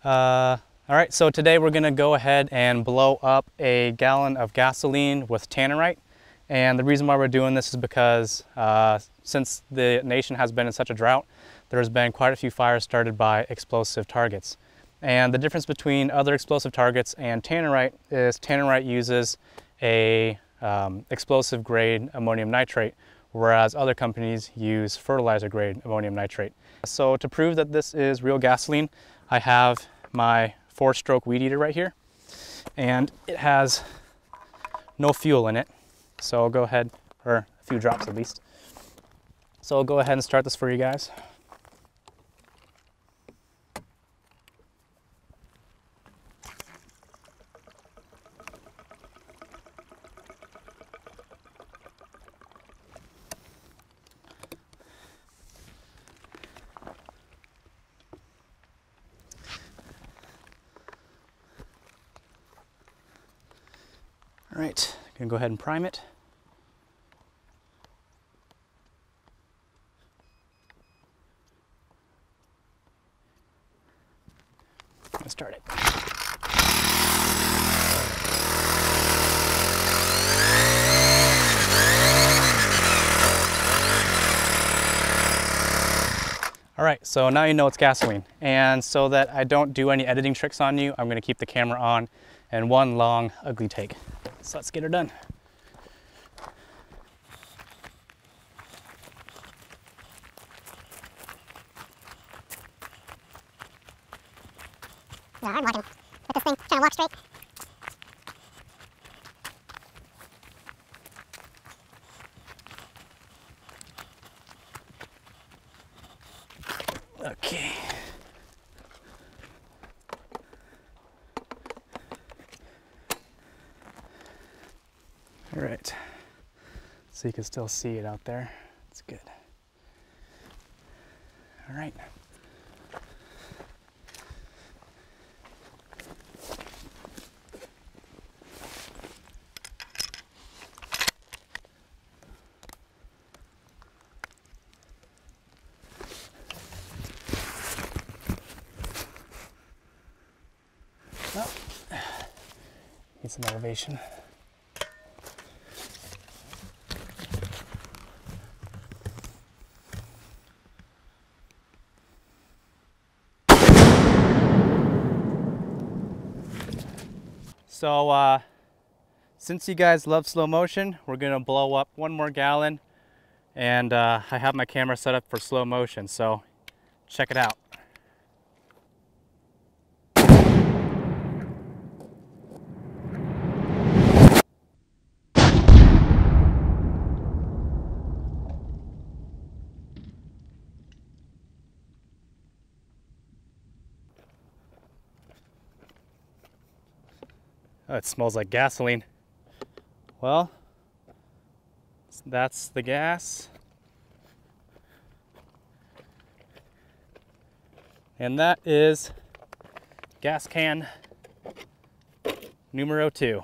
All right, so today we're gonna go ahead and blow up a gallon of gasoline with Tannerite. And the reason why we're doing this is because since the nation has been in such a drought, there's been quite a few fires started by explosive targets. And the difference between other explosive targets and Tannerite is Tannerite uses a explosive grade ammonium nitrate, whereas other companies use fertilizer grade ammonium nitrate. So to prove that this is real gasoline, I have my 4-stroke weed eater right here, and it has no fuel in it. So I'll go ahead, or a few drops at least. So I'll go ahead and start this for you guys. All right, gonna go ahead and prime it. Let's start it. All right, so now you know it's gasoline. And so that I don't do any editing tricks on you, I'm gonna keep the camera on and one long, ugly take. So let's get her done. Yeah, I'm walking with this thing, trying to walk straight. Okay. All right. So you can still see it out there. It's good. All right. Well, need some elevation. So since you guys love slow motion, we're gonna blow up one more gallon, and I have my camera set up for slow motion, so check it out. Oh, it smells like gasoline. Well, that's the gas. And that is gas can numero 2.